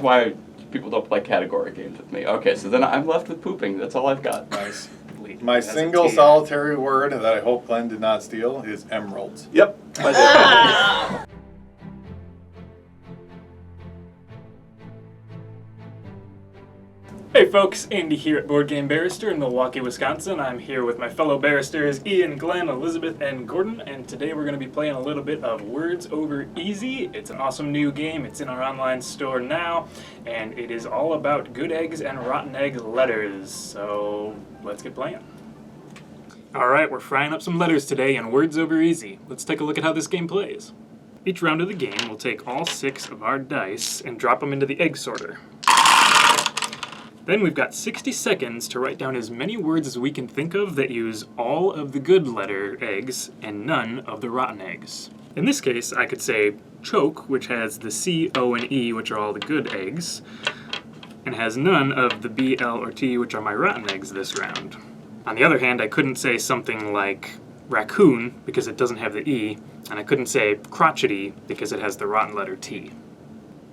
why people don't play category games with me. Okay, so then I'm left with pooping. That's all I've got. Nice. My single solitary word that I hope Glenn did not steal is emeralds. Yep. I did. Hey folks, Andy here at Board Game Barrister in Milwaukee, Wisconsin. I'm here with my fellow barristers Ian, Glenn, Elizabeth, and Gordon, and today we're going to be playing a little bit of Words Over Easy. It's an awesome new game. It's in our online store now, and it is all about good eggs and rotten egg letters. So let's get playing. Alright, we're frying up some letters today in Words Over Easy. Let's take a look at how this game plays. Each round of the game, we'll take all 6 of our dice and drop them into the egg sorter. Then we've got 60 seconds to write down as many words as we can think of that use all of the good letter eggs and none of the rotten eggs. In this case, I could say choke, which has the C, O, and E, which are all the good eggs, and has none of the B, L, or T, which are my rotten eggs this round. On the other hand, I couldn't say something like raccoon, because it doesn't have the E, and I couldn't say crotchety, because it has the rotten letter T.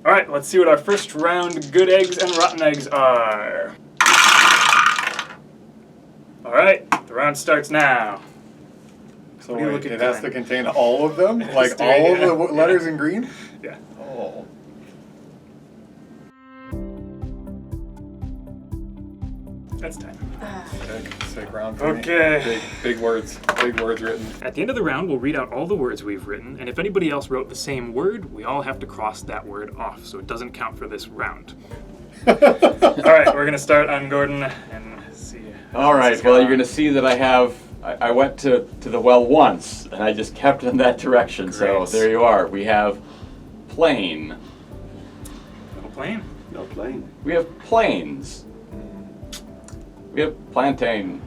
Alright, let's see what our first round good eggs and rotten eggs are. Alright, the round starts now. So wait, it has to contain all of them? Like all of the letters in green? Yeah. Oh. That's time. Sick round for me. Okay. Big words written. At the end of the round, we'll read out all the words we've written, and if anybody else wrote the same word, we all have to cross that word off, so it doesn't count for this round. Alright, we're going to start on Gordon and see. Alright, well, you're going to see that I went to the well once, and I just kept in that direction, Great. so there you are. We have plane. No plane? No plane. We have planes. We have plantain.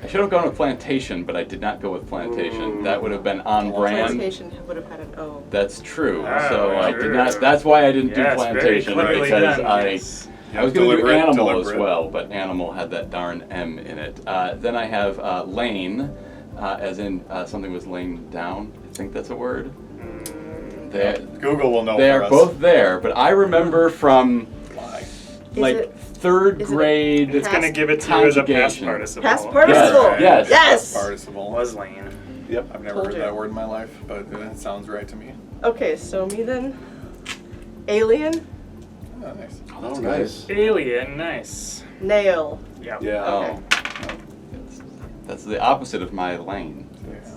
I should have gone with plantation, but I did not go with plantation. Ooh. That would have been on brand. Plantation would have had an O. That's true. Ah, so I sure. did not. That's why I didn't do Yes, plantation, very cleverly because done, yes. I was going to do animal as deliberate. well, but animal had that darn M in it. Then I have lane, as in something was laying down. I think that's a word. Google will know They for are us. both there, but I remember from like third grade. It's going to give it to you as a past Conjugation. participle. Past participle. Yes. Yes. Participle. Was lane. Yep. I've never Told heard you. that word in my life, but it sounds right to me. Okay, so me then. Alien. Oh, nice. Oh, nice. Alien, nice. Nail. Yep. Yeah. Oh, that's the opposite of my lane.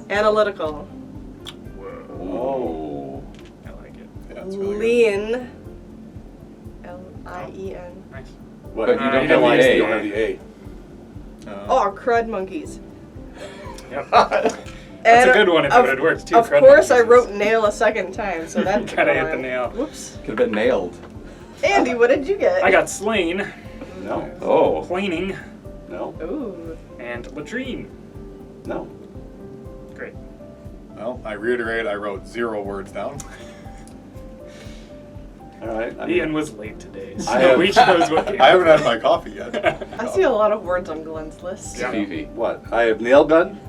Analytical. Oh. I like it. Yeah, it's really good. Lean. L-I-E-N. Nice. What? But you don't you have don't the A. You don't have the A. Oh, crud monkeys. Yep. That's a good one if it had worked too. Of Crud course, I monkeys. wrote nail a second time, so that Gotta hit the nail. Whoops. Could have been nailed. Andy, what did you get? I got slain, No. Oh. planing, No. Ooh. and latrine. No. Great. Well, I reiterate, I wrote 0 words down. All right. Ian was late today, so I have- we chose what game. I haven't had my coffee yet. I see a lot of words on Glenn's list. Yeah. Stevie. What? I have nail gun,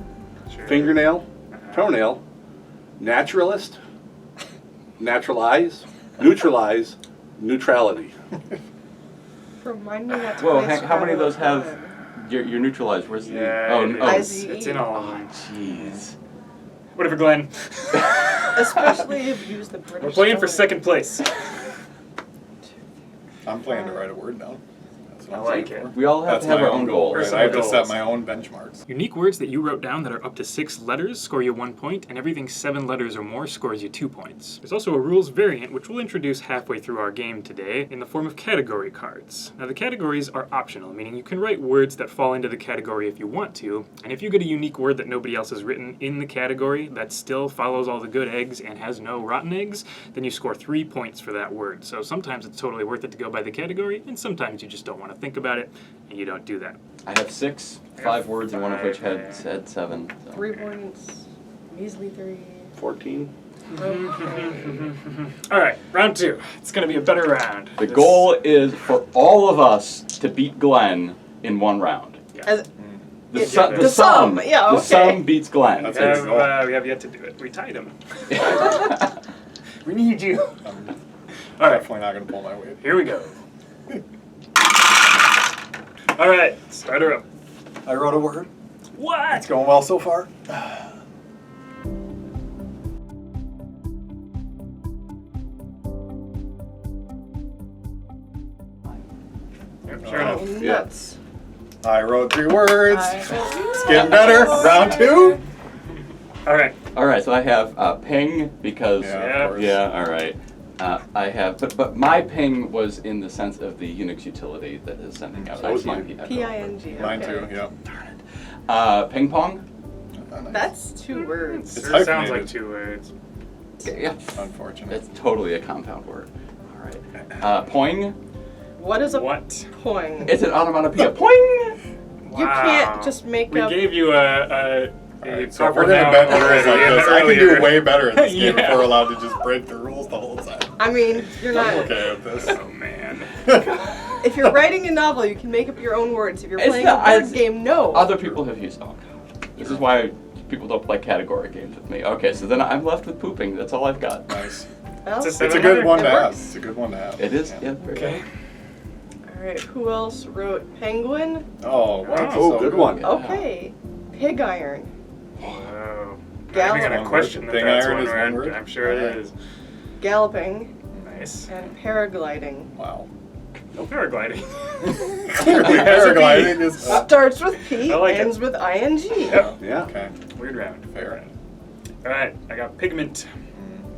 Sure. fingernail, toenail, naturalist, naturalize, neutralize, neutrality. Remind me not to Whoa, play Hank, how many of those Scrabble have? again. You're neutralized. Where's the? Yeah, Oh, it no. is. It's in all of Oh, them. jeez. Whatever, Glenn. Especially if you use the British. We're playing for spelling. second place. I'm planning to write a word down. That's what I I'm like saying it. for. We all have That's to have my our own goals. Right? I have to set my own benchmarks. Unique words that you wrote down that are up to 6 letters score you 1 point, and everything 7 letters or more scores you 2 points. There's also a rules variant, which we'll introduce halfway through our game today, in the form of category cards. Now, the categories are optional, meaning you can write words that fall into the category if you want to, and if you get a unique word that nobody else has written in the category that still follows all the good eggs and has no rotten eggs, then you score 3 points for that word. So sometimes it's totally worth it to go by the category, and sometimes you just don't want to think about it, and you don't do that. I have 6, 5 words, and one of which had 7. So. 3 points. Measly 3. 14. All right, round 2. It's going to be a better round. The goal is for all of us to beat Glenn in 1 round. As, The the sum. sum, yeah, The okay. sum beats Glenn. That's We it. have yet to do it. We tied him. We need you. All right, Definitely not gonna pull my weight. here we go. All right, start her up. I wrote a word. What? It's going well so far. Yep, sure enough. Oh, Yeah. nuts. I wrote 3 words. I- It's getting better. Round 2. All right. All right, so I have ping because Yeah, of course. all right. I have, but my ping was in the sense of the Unix utility that is sending out. That was mine. ICMP. P-I-N-G. Mine okay. too. Yep. Ping pong. Oh, nice. That's 2 words. It's Sure sounds like hyphenated. 2 words. Yeah, Unfortunate. it's totally a compound word. All right. Poing. What is a What? poing? It's an onomatopoeia. Poing. You Wow. can't just make We up. gave you a Alright, so if proper we're gonna noun bet rules like already this, I can earlier. do way better at this game if Yeah. we're allowed to just break the rules the whole time. I mean, you're I'm not. okay with this. Oh man. If you're writing a novel, you can make up your own words. If you're It's playing not- a board it's- game, no. Other people have used. Oh God. This is why people don't play category games with me. Okay, so then I'm left with pooping. That's all I've got. Nice. Well, It's a It's a good one It to have. works. It's a good one to have. It is. Yeah. very Okay. good. All right. Who else wrote penguin? Oh, wow. Oh, so good one. Yeah. Okay. Pig iron. Wow. I'm Gallop. even gonna One question word. that Thing that's iron one is one word. word. I'm sure it Alright. is. Galloping Nice. and paragliding. Wow. No paragliding. Clearly, paragliding is. Starts with P, I like it. ends with ing. Yep. Yeah. Okay. Weird round. Fair. All right. I got pigment.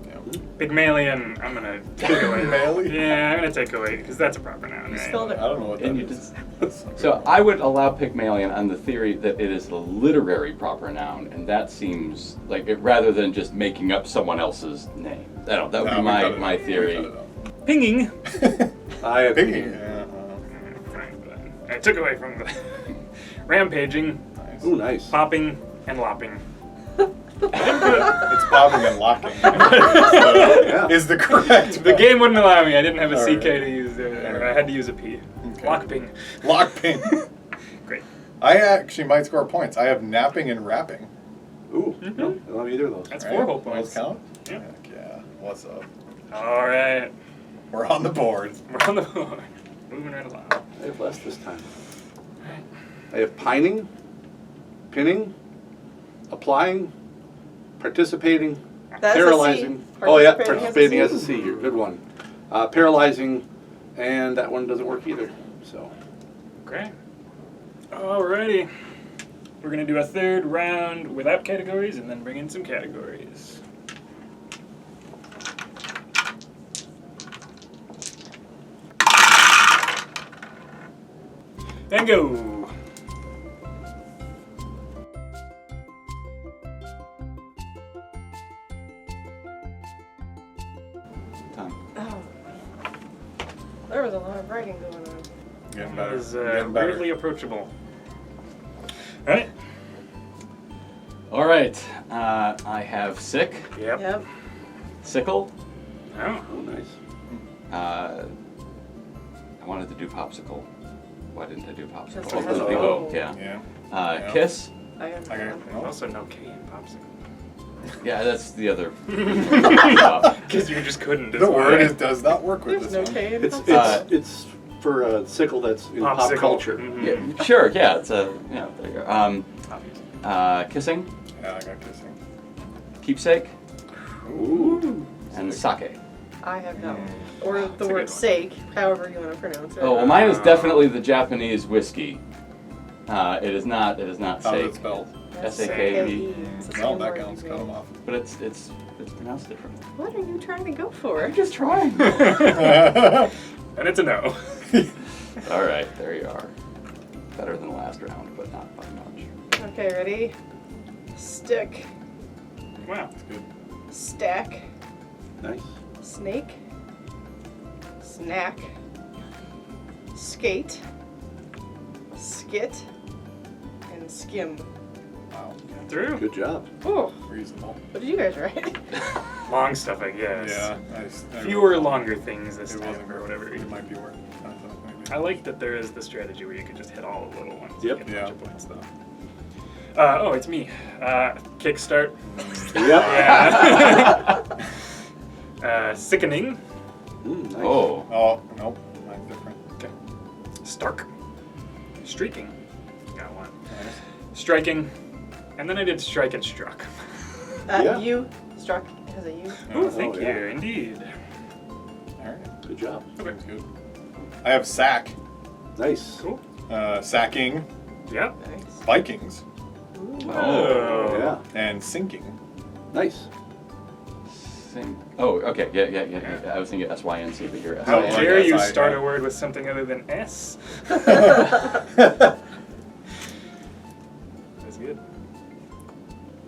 Yeah. Pygmalion. I'm gonna take away. Pygmalion? Yeah, I'm gonna take away because that's a proper noun, You right? spelled it. I don't know what that And you is. So I would allow Pygmalion on the theory that it is a literary proper noun, and that seems like it rather than just making up someone else's name. I don't. That would No, be we cut my it my out. We theory. cut it Pinging. out. I have Piggy. pinging. Yeah. I took away from the rampaging, Nice. Ooh, nice. popping, and lopping. It's popping and locking. Yeah. Is the correct. The game wouldn't allow me. I didn't have a All CK right. to use. Or I had to use a P. Okay. Lockping. Lockping. Great. I actually might score points. I have napping and rapping. Ooh, no, I don't have either of those. That's Right? 4 whole Those points. count? Yeah. Heck yeah. What's up? All right. We're on the board. We're on the board. Moving right along. I have less this time. I have pining, pinning, applying, participating, That's a C. paralyzing. Oh yeah, Participating participating has has a a C. C here. Good one. Paralyzing, and that one doesn't work either. So Okay. Alrighty. We're gonna do a third round without categories and then bring in some categories. And go. Time. Oh. There was a lot of writing going on. Getting That better. is Getting better. weirdly approachable. Alright. All right. I have sick, Yep. Yep. sickle. Oh. oh nice. I wanted to do popsicle. Why didn't I do popsicle? Because Oh, it has the an big O. O, yeah. Yeah. Yeah. Kiss. I have Okay. one. No. Also no K in popsicle. Yeah, that's the other. Because you just couldn't. The word does not work with There's this no one. K in It's popsicle. it's for a sickle that's in pop Popsicle. culture. Mhm. Yeah, sure. Yeah, it's a yeah. There you go. Obvious. Kissing, Yeah, I got kissing. keepsake, Ooh. and sake. I have that one. Or That's a the good word one. sake, however you want to pronounce it. Oh, well, mine is definitely the Japanese whiskey. It is not. It is not How's it sake. spelled? S-A-K-E. It's the No, same that word counts. you Cut made. them off. But it's pronounced differently. What are you trying to go for? I'm just trying. And it's a no. All right, there you are. Better than last round, but not by much. Okay, ready? Stick, Wow. Good. stack, Nice. snake, snack, skate, skit, and skim. Wow. Through. Good job. Oh, Reasonable. what did you guys write? Long stuff, I guess. Yeah. Fewer longer things this It time, wasn't or whatever. It might be worth. I like that there is the strategy where you can just hit all the little ones. Yep. And get a bunch of Yeah. points, though. Oh, it's me. Kickstart. Yep. Yeah. Sickening. Nice. Oh. Oh, nope. Mine's different. Okay. Stark. Streaking. Got one. Nice. Striking. And then I did strike and struck. Yeah. You struck as a U. Oh, thank yeah. you. Indeed. All right. Good job. Seems good. I have sack, Nice. Cool. sacking, Yeah. Nice. Vikings, Oh. Yeah. and sinking. Nice. Oh, okay. Yeah. I was thinking SYNC, but you're How Oh, SYNC. dare yes, you I- start yeah. a word with something other than S? That's good.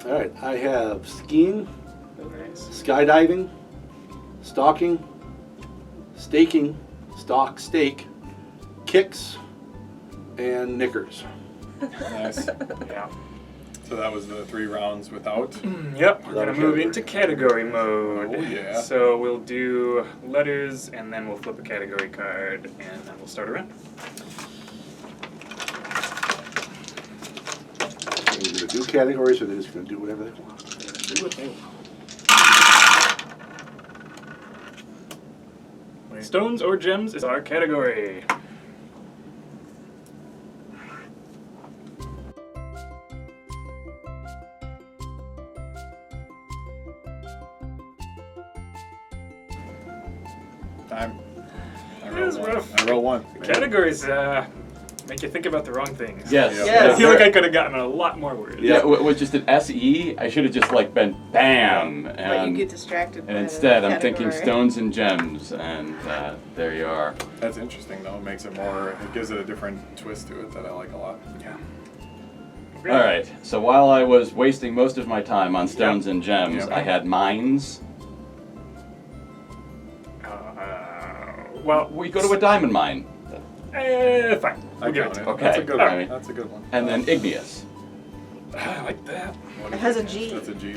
All right. I have skiing, Nice. skydiving, stalking, staking, stalk, stake, kicks, and knickers. Nice. Yeah. So that was the 3 rounds without. Yep, we're Without gonna a move category. into category mode. Oh, yeah. So we'll do letters, and then we'll flip a category card, and then we'll start a round. Are they going to do categories, or they're just going to do whatever they want? Do what they want. Stones or gems is our category. Time. I That was roll one. rough. I roll 1. Categories make you think about the wrong things. Yes. Yeah. Yes. I feel like I could have gotten a lot more words. Yeah, with just an SE, I should have just like been BAM. But you And, get distracted by and the instead, I'm thinking category. stones and gems, and there you are. That's interesting though. It makes it more. It gives it a different twist to it that I like a lot. Yeah. All right. So while I was wasting most of my time on stones and gems, Yep. I had mines. Well, We go to a diamond mine, fine. We'll I give it count to it. you. Okay. That's a good All one. right. That's a good one. and then igneous. I like that. What It is has a G. That's a G.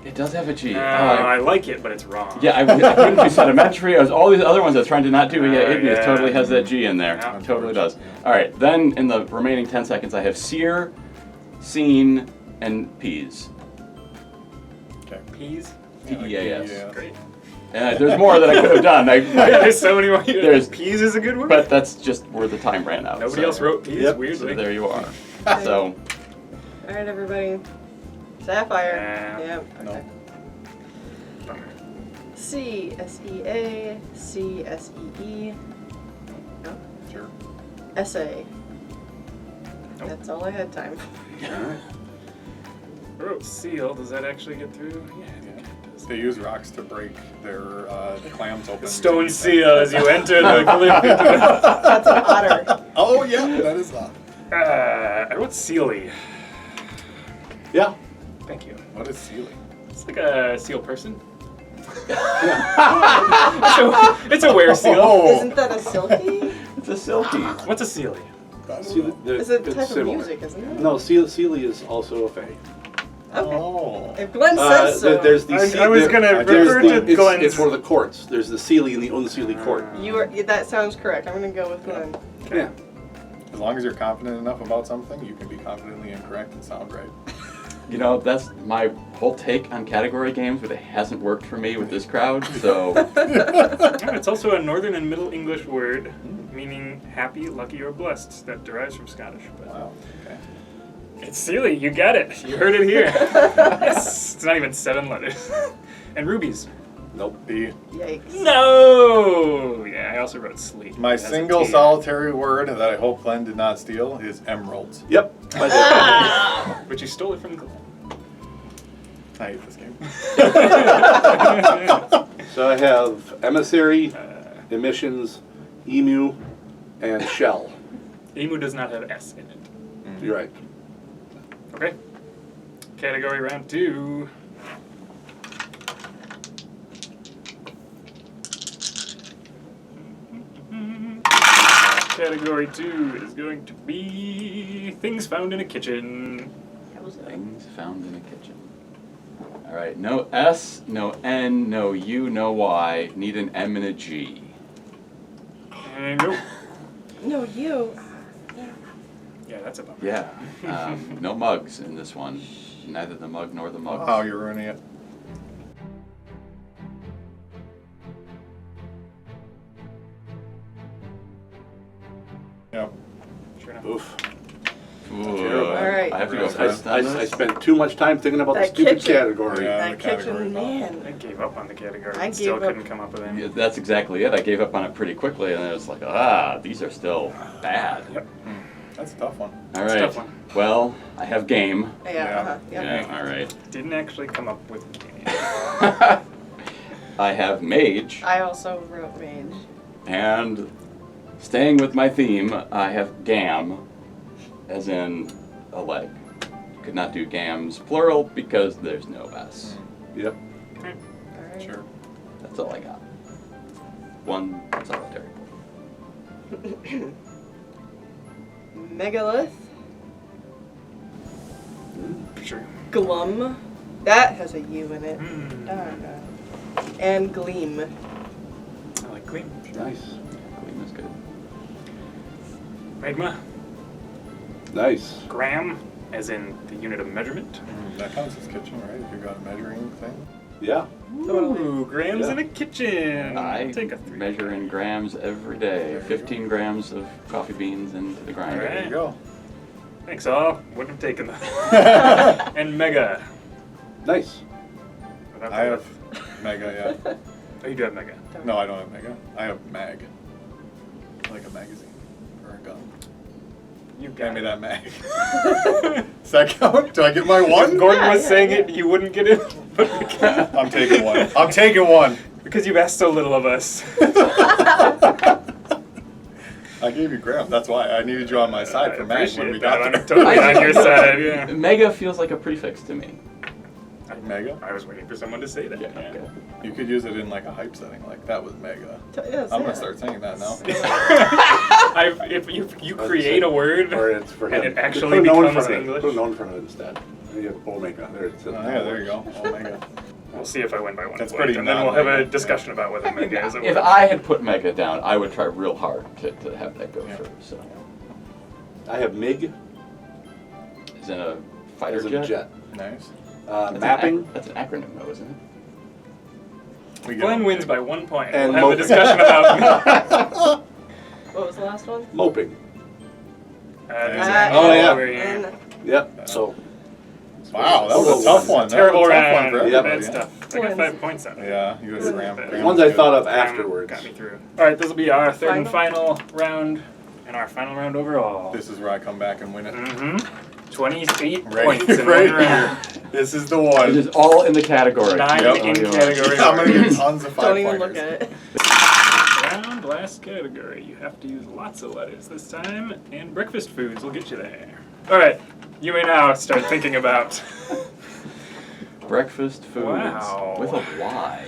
It does have a G. I like it, but it's wrong. Yeah, I couldn't do sedimentary. I was all these other ones I was trying to not do, but yeah, igneous Yeah. totally has that G in there. Yeah. It totally does. All right, then in the remaining 10 seconds, I have sear, seen, and peas. Okay. Peas. P-E-A-S. Yeah. Great. And there's more that I could have done, There's so many more. There's- Peas is a good word. but that's just where the time ran out. Nobody so- else wrote peas. Yep. Weirdly. So there you are. So All right, everybody. Sapphire. Yeah. Yep. No. Okay. C S E A C S E E. No. Sure. S A. Nope. That's all I had time for. All right. I wrote seal. Does that actually get through? Yeah, I think it does. They use rocks to break their clams open. Stone seal as you enter the cliff. That's an otter. Oh yeah, that is that. I wrote sealy. Yeah. Thank you. What is sealing? It's like a seal person. It's a were seal. Oh. Isn't that a silky? it's a silky. What's a sealy? Sealy, It's a it's type of similar. music, isn't it? No, Sealy is also a fae. Okay. Oh. If Glenn says so. There's the I was gonna there's refer the- to Glenn's. It's one of the courts. There's the Sealy and the Unsealy court. You are. That sounds correct. I'm gonna go with Glenn. Yeah. As long as you're confident enough about something, you can be confidently incorrect and sound right. You know, that's my whole take on category games, but it hasn't worked for me with this crowd, so Oh, it's also a Northern and Middle English word meaning happy, lucky, or blessed that derives from Scottish. But Wow. Okay. it's Sealy. You got it. You heard it here. Yes. It's not even 7 letters. And rubies. Nope. The Yikes. No. Yeah, I also wrote sleep. my It has a single T. solitary word that I hope Glenn did not steal is emeralds. Yep. I did. But you stole it from Glenn. I hate this game. So I have emissary, emissions, emu, and shell. Emu does not have S in it. You're right. Okay. Category round 2. Category 2 is going to be things found in a kitchen. That was it. things found in a kitchen. All right, no S, no N, no U, no Y. Need an M and a G. And nope. No, you. Yeah, that's a bummer. Yeah, no mugs in this one. Neither the mug nor the mugs. Wow, you're ruining it. Yep. Sure enough. Oof. Ooh, Terrible. All right. I have to go first. I spent too much time thinking about the That stupid kitchen. category. Yeah. That the category, kitchen, huh? man. I gave up on the category. I Still gave up. couldn't come up with any. Yeah, that's exactly it. I gave up on it pretty quickly, and then it's like, these are still bad. Yep. That's a tough one. All It's a right. tough one. Well, I have game. Yeah. Yeah. All right. Didn't actually come up with game. I have mage, I also wrote mage. and staying with my theme, I have gam, as in a leg. Could not do gams plural because there's no s. Yep. All right. Sure. That's all I got. One solitary. Megalith. Sure. Glum. That has a U in it. Mm. Darn. And Gleam. I like Gleam. Nice. Gleam is good. Magma. Nice. Gram, as in the unit of measurement. That counts as kitchen, right? If you got a measuring thing. Yeah. Ooh, grams Yeah. in a kitchen. I Take a 3. measure in grams every day. There you 15 grams of coffee beans into the grinder. All There you go. Thanks all. Wouldn't have taken that. And Mega. Nice. Without I the- have Mega, yeah. Oh, you do have Mega. No, I don't have Mega. I have Mag. Like a magazine or a gun. You Hand me got that Mag. Does that count? Do I get my one? Gordon Yeah, was yeah, saying yeah. it, you wouldn't get it, but because, I'm taking one. I'm taking one. because you've asked so little of us. I gave you Graham. That's why I needed you on my side for Mag when we Appreciate got that. there. I'm totally on your side, yeah. Mega feels like a prefix to me. Mega? I was waiting for someone to say that. Yeah, okay. You could use it in like a hype setting. Like that was Mega. Yeah, I'm gonna start saying that now. If you create a word Or it's for him. and it actually Put a noun in becomes front of it. English, Put a noun in front of it instead. And you have Omega. There, it's Oh, yeah, there you go. Omega. we'll see if I win by 1 That's point, pretty and then we'll have a non-mega, discussion about whether Mega is a If word. I had put Mega down, I would try real hard to have that go Yeah. first. So, I have MiG is in a fighter as a jet? jet. Nice. That's an Mapping. that's an acronym, though, isn't it? We get Glenn one wins big. by 1 point. And We'll have a moping. discussion about What was the last one? Moping. there's Oh, an yeah. over here. And Yep. So Wow, that was a tough one. That Terrible was a tough round. one for Yep. everybody. Bad stuff. I got 5 points on it. Yeah, you had Graham. Graham ones was I good. thought of Graham afterwards. Got me through. All right, this will be our third and Final? final round, and our final round overall. This is where I come back and win it. Mm-hmm. 28 Right, points in right one round. This is the It one. is all in the category. 9 Yep. in category. I'm gonna get tons of 5 don't even pointers. look at it. Round last category. You have to use lots of letters this time, and breakfast foods will get you there. All right, you may now start thinking about. Breakfast foods Wow. with a Y.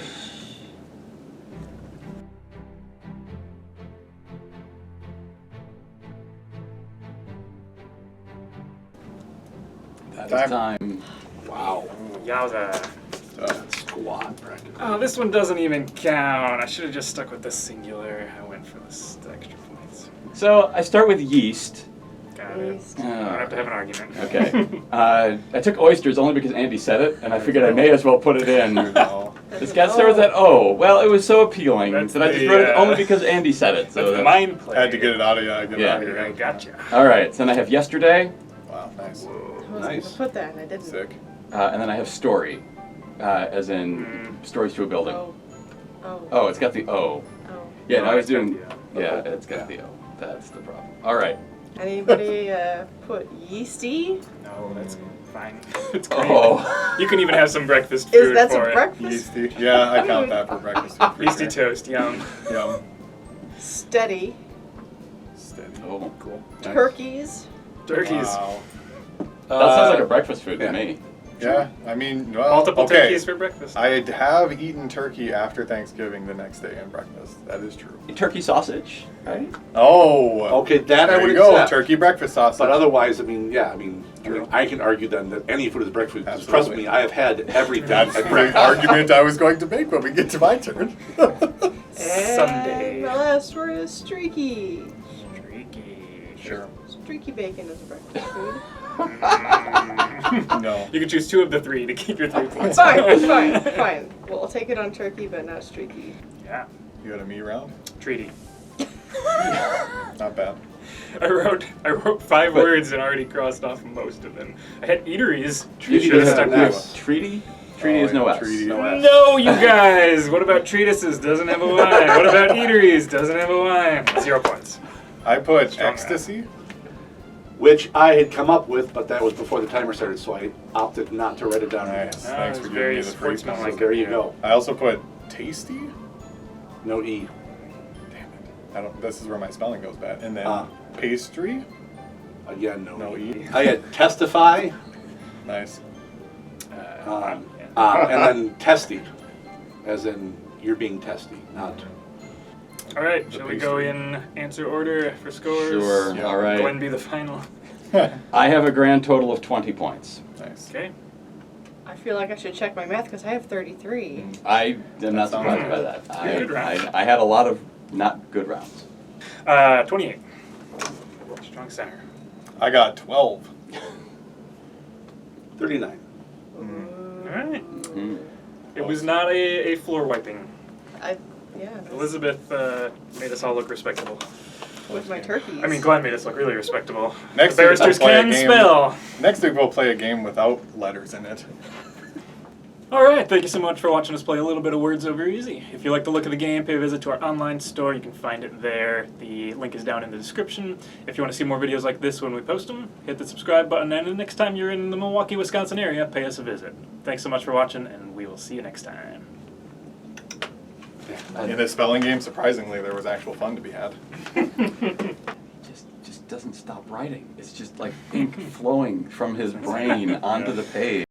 That is time. wow. Yowza. Squad practice. Oh, this one doesn't even count. I should have just stuck with the singular. I went for this extra points. So I start with yeast. Got it. Yeast. I don't have to have an argument. Okay. I took oysters only because Andy said it, and I figured I may as well put it in. No. It's got to start with that O. Well, it was so appealing That's that I just the, wrote it only uh, because Andy said it. So That's the that- mind play. I had to get it out of you. Yeah. I gotcha. All right. So then I have yesterday, Wow, nice. I was Nice. gonna put that and I didn't. Sick. and then I have story, as in stories to a building. Oh. Oh. Oh, it's got the O. Oh. Yeah, No, no, I was it's got doing. the Yeah, it's got the O. That's the problem. All right. Anybody put yeasty? No, that's fine. It's great. Oh. You can even have some breakfast food Is that for a it. breakfast? Yeasty. Yeah, I count that for breakfast. food for Yeasty sure. toast, yum. Yum. Steady. Steady. Oh. Cool. Nice. Turkeys. Turkeys. Wow. That sounds like a breakfast food yeah. to me. Yeah, I mean, well, Multiple okay. turkeys for breakfast. I have eaten turkey after Thanksgiving the next day in breakfast. That is true. Turkey sausage, right? Oh. Okay, that I There would you go. accept. Turkey breakfast sausage. But otherwise, I mean, yeah, I mean, True. I can argue then that any food is breakfast. Trust Absolutely. me, I have had everything That's at the breakfast. argument I was going to make when we get to my turn. Someday. And the last word is streaky. Streaky. Sure. Streaky bacon is a breakfast food. No. You can choose 2 of the 3 to keep your 3 points. Fine. Well, I'll take it on turkey, but not streaky. Yeah. You got a me round? Treaty. Not bad. I wrote 5 words and already crossed off most of them. I had eateries. Treaty Should've doesn't stuck have with- S. Treaty? Treaty is no S. treaty. No S. No, you guys! What about treatises? Doesn't have a Y. What about eateries? Doesn't have a Y. 0 points. I put Strong ecstasy. Which I had come up with, but that was before the timer started, so I opted not to write it down. Nice. Ah, Thanks it's for very giving me the free sportsmanlike. So there you go. I also put tasty. No E. Damn it. This is where my spelling goes bad. And then Ah. pastry. Again, no, No E. E. I had testify, Nice. and then testy, as in you're being testy, not. All right, The shall we go pastry. in answer order for scores? Sure, Yeah. all right. Glenn be the final. I have a grand total of 20 points. Nice. Okay. I feel like I should check my math because I have 33. I am not That sounds surprised by good. that. Good round. I had a lot of not good rounds. 28. Strong center. I got 12. 39. All right. Mm. It was not a floor wiping. Yeah, Elizabeth made us all look respectable. with my turkeys. I mean, Glenn made us look really respectable. Next The week we'll barristers play a can game. spell. Next week we'll play a game without letters in it. All right, thank you so much for watching us play a little bit of Words Over Easy. If you like the look of the game, pay a visit to our online store. You can find it there. The link is down in the description. If you want to see more videos like this when we post them, hit the subscribe button. And the next time you're in the Milwaukee, Wisconsin area, pay us a visit. Thanks so much for watching, and we will see you next time. In this spelling game, surprisingly, there was actual fun to be had. Just doesn't stop writing. It's just like ink flowing from his brain onto the page.